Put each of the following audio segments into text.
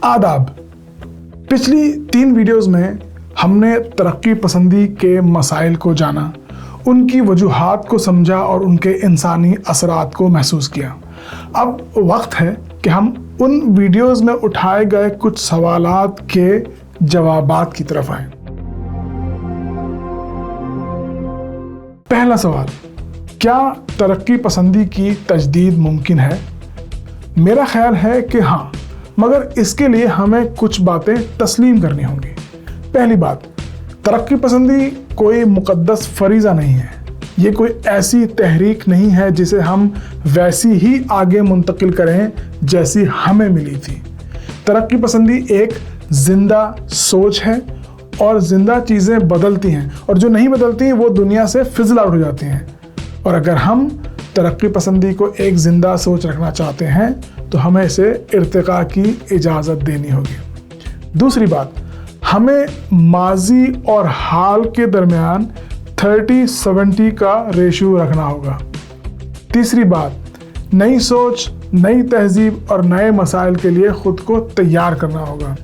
आदाब। पिछली 3 वीडियोस में हमने तरक्की पसंदी के मसाइल को जाना, उनकी वजूहात को समझा और उनके इंसानी असरात को महसूस किया। अब वक्त है कि हम उन वीडियोस में उठाए गए कुछ सवालात के जवाबात की तरफ आएं। पहला सवाल, क्या तरक्की पसंदी की तजदीद मुमकिन है? मेरा ख्याल है कि हाँ, मगर इसके लिए हमें कुछ बातें तस्लीम करनी होंगी। पहली बात, तरक्की पसंदी कोई मुक़द्दस फरीज़ा नहीं है। ये कोई ऐसी तहरीक नहीं है जिसे हम वैसी ही आगे मुंतकिल करें जैसी हमें मिली थी। तरक्की पसंदी एक ज़िंदा सोच है और ज़िंदा चीज़ें बदलती हैं, और जो नहीं बदलती वो दुनिया से फिज़ल आउट हो जाती हैं। और अगर हम तरक्की पसंदी को एक ज़िंदा सोच रखना चाहते हैं तो हमें इसे इर्तिका की इजाज़त देनी होगी। दूसरी बात, हमें माजी और हाल के दरमियान 30-70 का रेशियो रखना होगा। तीसरी बात, नई सोच, नई तहजीब और नए मसाइल के लिए ख़ुद को तैयार करना होगा।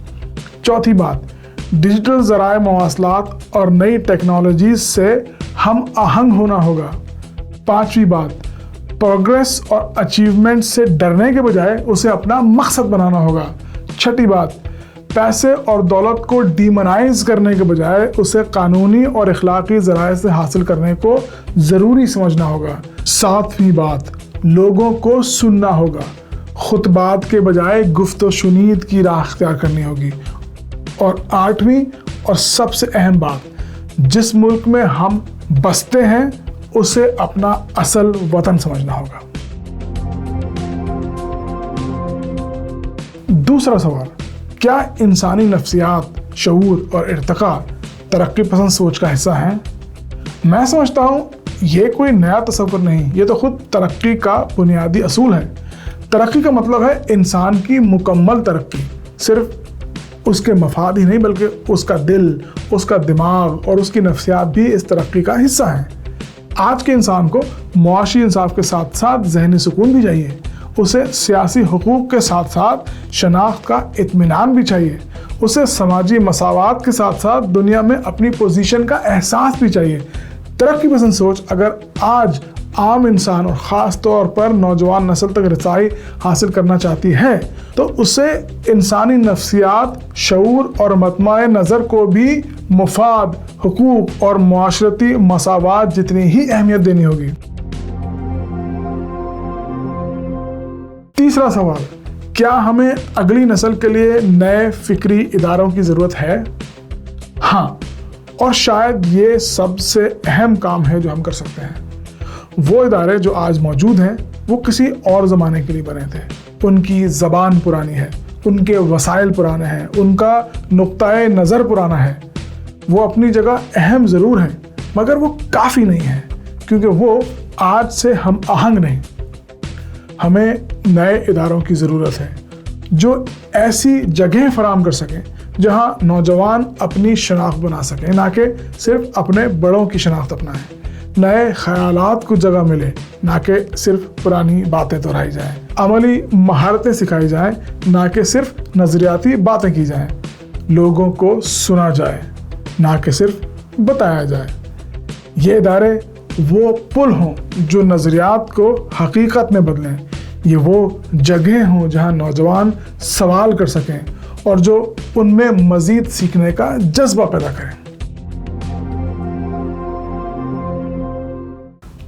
चौथी बात, डिजिटल ज़राए मवासलात और नई टेक्नोलॉजीज़ से हम आहंग होना होगा। पांचवी बात, प्रोग्रेस और अचीवमेंट से डरने के बजाय उसे अपना मकसद बनाना होगा। छठी बात, पैसे और दौलत को डीमोनाइज करने के बजाय उसे कानूनी और इखलाकी ज़राए से हासिल करने को ज़रूरी समझना होगा। सातवीं बात, लोगों को सुनना होगा, खुतबात के बजाय गुफ्त व शुनीद की राह इख्तियार करनी होगी। और आठवीं और सबसे अहम बात, जिस मुल्क में हम बसते हैं उसे अपना असल वतन समझना होगा। दूसरा सवाल, क्या इंसानी नफ्सियात, शऊर और इर्तिका तरक्की पसंद सोच का हिस्सा हैं? मैं समझता हूँ ये कोई नया तस्वुर नहीं, ये तो खुद तरक्की का बुनियादी असूल है। तरक्की का मतलब है इंसान की मुकम्मल तरक्की, सिर्फ उसके मफाद ही नहीं बल्कि उसका दिल, उसका दिमाग और उसकी नफ्सियात भी इस तरक्की का हिस्सा हैं। आज के इंसान को मुआशी इंसाफ के साथ साथ ज़हनी सुकून भी चाहिए। उसे सियासी हुकूक के साथ साथ शनाख्त का इत्मीनान भी चाहिए। उसे समाजी मसावात के साथ साथ दुनिया में अपनी पोजीशन का एहसास भी चाहिए। तरक्की पसंद सोच अगर आज आम इंसान और ख़ास तौर पर नौजवान नस्ल तक रसाई हासिल करना चाहती है तो उसे इंसानी नफ्सियात, शऊर और मतमाए नज़र को भी मुफाद, हुकूक और मुआशरती मसावात जितनी ही अहमियत देनी होगी। तीसरा सवाल, क्या हमें अगली नस्ल के लिए नए फ़िक्री इदारों की ज़रूरत है? हाँ, और शायद ये सबसे अहम काम है जो हम कर सकते हैं। वो इदारे जो आज मौजूद हैं वो किसी और ज़माने के लिए बने थे। उनकी ज़बान पुरानी है, उनके वसाइल पुराने हैं, उनका नुक्ताए नज़र पुराना है। वो अपनी जगह अहम ज़रूर हैं मगर वो काफ़ी नहीं है, क्योंकि वो आज से हम आहंग नहीं। हमें नए इदारों की ज़रूरत है जो ऐसी जगह फराहम कर सकें जहाँ नौजवान अपनी शनाख्त बना सकें, ना कि सिर्फ अपने बड़ों की शनाख्त अपनाएं। नए ख़यालात को जगह मिले, ना कि सिर्फ पुरानी बातें दोहराई जाएं। अमली महारतें सिखाई जाएं, ना कि सिर्फ नज़रियाती बातें की जाएं। लोगों को सुना जाए, ना कि सिर्फ बताया जाए। ये इदारे वो पुल हों जो नज़रियात को हकीकत में बदलें। ये वो जगह हों जहाँ नौजवान सवाल कर सकें और जो उनमें मज़ीद सीखने का जज्बा पैदा करें।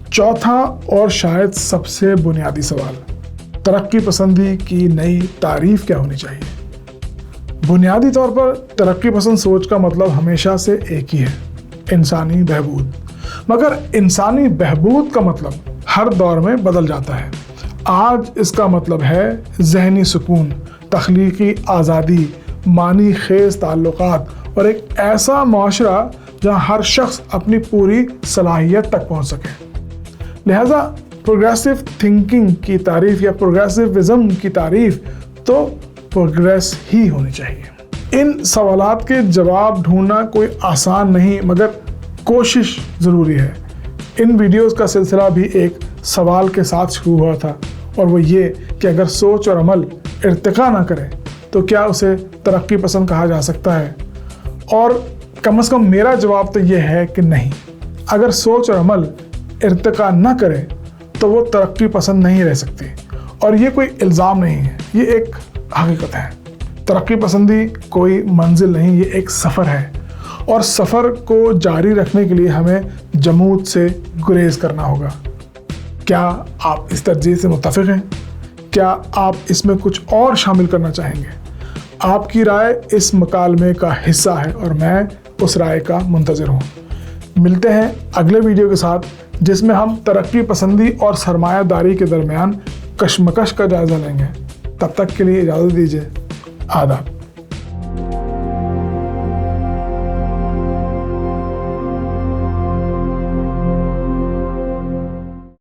चौथा और शायद सबसे बुनियादी सवाल, तरक्की पसंदी की नई तारीफ़ क्या होनी चाहिए? बुनियादी तौर पर तरक्की पसंद सोच का मतलब हमेशा से एक ही है, इंसानी बहबूद। मगर इंसानी बहबूद का मतलब हर दौर में बदल जाता है। आज इसका मतलब है ज़हनी सुकून, तख्लीकी आज़ादी, मानी खेज़ ताल्लुकात और एक ऐसा माशरा जहाँ हर शख्स अपनी पूरी सलाहियत तक पहुँच सके। लिहाजा प्रोग्रेसिव थिंकिंग की तारीफ़ या प्रोग्रेसिविज़म की तारीफ़ तो प्रोग्रेस ही होनी चाहिए। इन सवालात के जवाब ढूंढना कोई आसान नहीं मगर कोशिश ज़रूरी है। इन वीडियोस का सिलसिला भी एक सवाल के साथ शुरू हुआ था और वो ये कि अगर सोच और अमल इर्तिका ना करें تو کیا اسے ترقی پسند کہا جا سکتا ہے؟ اور کم از کم میرا جواب تو یہ ہے کہ نہیں۔ اگر سوچ اور عمل ارتقا نہ کرے تو وہ ترقی پسند نہیں رہ سکتی، اور یہ کوئی الزام نہیں ہے، یہ ایک حقیقت ہے۔ ترقی پسندی کوئی منزل نہیں، یہ ایک سفر ہے، اور سفر کو جاری رکھنے کے لیے ہمیں جمود سے گریز کرنا ہوگا۔ کیا آپ اس ترجیح سے متفق ہیں؟ کیا آپ اس میں کچھ اور شامل کرنا چاہیں گے؟ آپ کی رائے اس مکالمے کا حصہ ہے اور میں اس رائے کا منتظر ہوں۔ ملتے ہیں اگلے ویڈیو کے ساتھ، جس میں ہم ترقی پسندی اور سرمایہ داری کے درمیان کشمکش کا جائزہ لیں گے۔ تب تک کے لیے اجازت دیجیے۔ آداب۔